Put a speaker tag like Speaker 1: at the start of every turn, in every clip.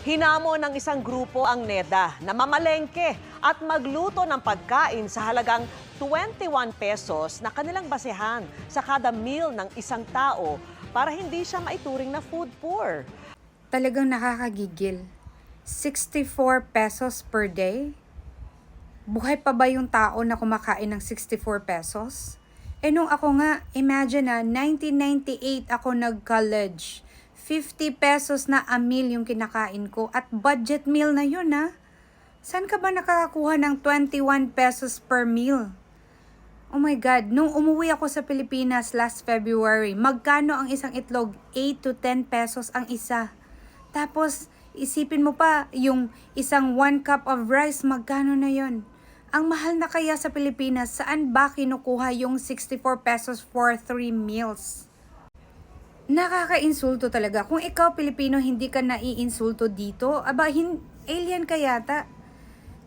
Speaker 1: Hinamo ng isang grupo ang NEDA na mamalengke at magluto ng pagkain sa halagang 21 pesos na kanilang basehan sa kada meal ng isang tao para hindi siya maituring na food poor.
Speaker 2: Talagang nakakagigil. 64 pesos per day? Buhay pa ba yung tao na kumakain ng 64 pesos? Nung ako nga, imagine 1998 ako nag-college. 50 pesos na a meal yung kinakain ko at budget meal na yun Saan ka ba nakakakuha ng 21 pesos per meal? Oh my God, nung umuwi ako sa Pilipinas last February, magkano ang isang itlog? 8 to 10 pesos ang isa. Tapos, isipin mo pa, yung isang 1 cup of rice, magkano na yon? Ang mahal na kaya sa Pilipinas, saan ba kinukuha yung 64 pesos for 3 meals? Nakaka-insulto talaga. Kung ikaw, Pilipino, hindi ka naiinsulto dito, alien ka yata.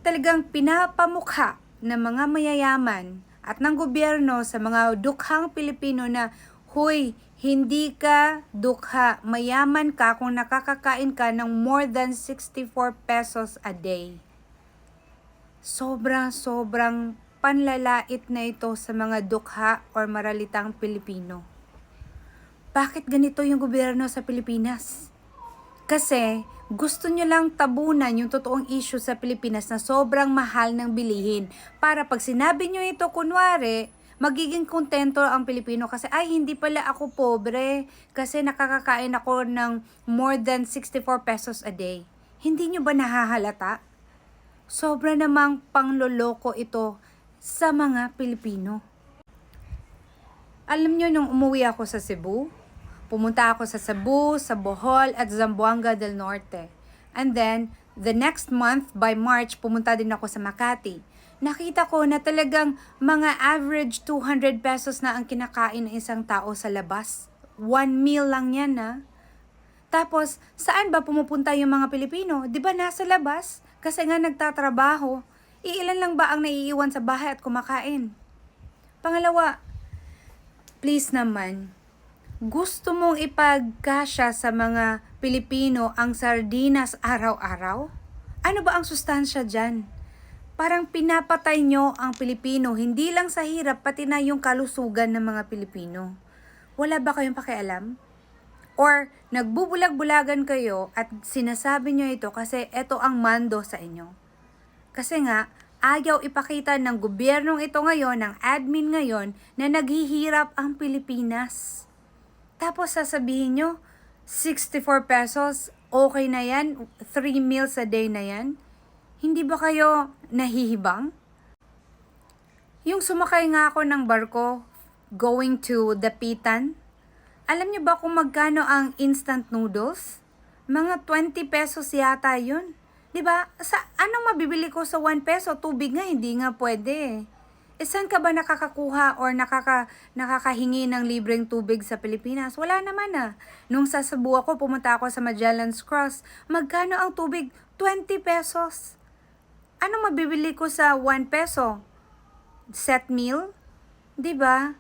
Speaker 2: Talagang pinapamukha ng mga mayayaman at ng gobyerno sa mga dukhang Pilipino na, huy, hindi ka dukha, mayaman ka kung nakakakain ka ng more than 64 pesos a day. Sobrang panlalait na ito sa mga dukha or maralitang Pilipino. Bakit ganito yung gobyerno sa Pilipinas? Kasi gusto nyo lang tabunan yung totoong issue sa Pilipinas na sobrang mahal ng bilihin. Para pag sinabi nyo ito, kunwari, magiging kontento ang Pilipino kasi ay hindi pala ako pobre kasi nakakakain ako ng more than 64 pesos a day. Hindi nyo ba nahahalata? Sobra namang pangloloko ito sa mga Pilipino. Alam nyo, nung umuwi ako sa Cebu, pumunta ako sa Cebu, sa Bohol at Zamboanga del Norte. And then, the next month, by March, pumunta din ako sa Makati. Nakita ko na talagang mga average 200 pesos na ang kinakain ng isang tao sa labas. 1 meal lang yan Tapos, saan ba pumupunta yung mga Pilipino? Di ba nasa labas? Kasi nga nagtatrabaho. Iilan lang ba ang naiiwan sa bahay at kumakain? Pangalawa, please naman, gusto mong ipagkasya sa mga Pilipino ang sardinas araw-araw? Ano ba ang sustansya dyan? Parang pinapatay nyo ang Pilipino, hindi lang sa hirap, pati na yung kalusugan ng mga Pilipino. Wala ba kayong pakialam? Or nagbubulag-bulagan kayo at sinasabi nyo ito kasi ito ang mando sa inyo? Kasi nga, ayaw ipakita ng gobyernong ito ngayon, ng admin ngayon, na naghihirap ang Pilipinas. Tapos sasabihin nyo, 64 pesos, okay na yan, 3 meals a day na yan. Hindi ba kayo nahihibang? Yung sumakay nga ako ng barko, going to Dapitan, alam niyo ba kung magkano ang instant noodles? Mga 20 pesos yata yun. Diba? Sa anong mabibili ko sa 1 peso? Tubig nga, hindi nga pwede. Saan ka ba nakakakuha or nakakahingi ng libreng tubig sa Pilipinas? Wala naman Nung sa Cebu ako, pumunta ako sa Magellan's Cross. Magkano ang tubig? 20 pesos. Anong mabibili ko sa 1 peso? Set meal? Diba?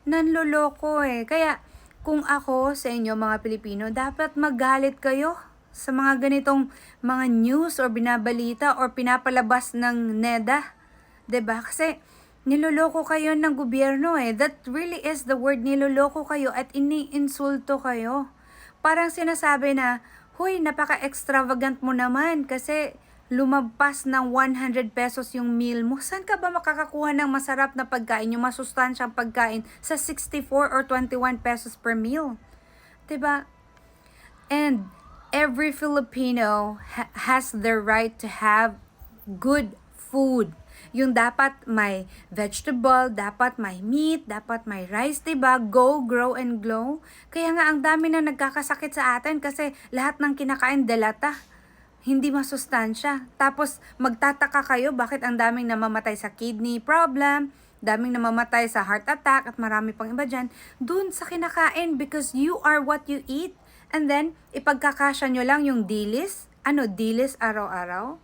Speaker 2: Nanloloko Kaya, kung ako sa inyo mga Pilipino, dapat magalit kayo sa mga ganitong mga news or binabalita or pinapalabas ng NEDA. 'Di ba? Kasi niloloko kayo ng gobyerno That really is the word, niloloko kayo at iniinsulto kayo. Parang sinasabi na, huy, napaka-extravagant mo naman kasi lumagpas ng 100 pesos yung meal mo. Saan ka ba makakakuha ng masarap na pagkain, yung masustansyang pagkain sa 64 or 21 pesos per meal? 'Di ba? And every Filipino has the right to have good food. Yung dapat may vegetable, dapat may meat, dapat may rice, 'di ba? Go, grow, and glow. Kaya nga ang dami na nagkakasakit sa atin kasi lahat ng kinakain delata. Hindi masustansya. Tapos magtataka kayo bakit ang daming namamatay sa kidney problem, daming namamatay sa heart attack at marami pang iba dyan. Dun sa kinakain because you are what you eat. And then, ipagkakasya nyo lang yung dilis. Dilis araw-araw?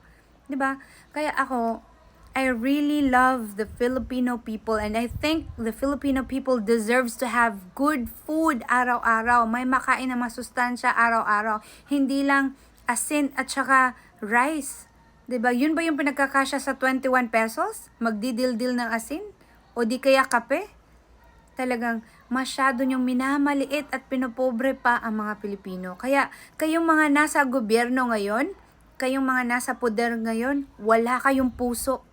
Speaker 2: 'Di ba? Kaya ako, I really love the Filipino people and I think the Filipino people deserves to have good food araw-araw. May makain na masustansya araw-araw. Hindi lang asin at saka rice. 'Di ba? Yun ba yung pinagkakasya sa 21 pesos? Magdidildil ng asin? O di kaya kape? Talagang masyado niyong minamaliit at pinopobre pa ang mga Pilipino. Kaya kayong mga nasa gobyerno ngayon, kayong mga nasa poder ngayon, wala kayong puso.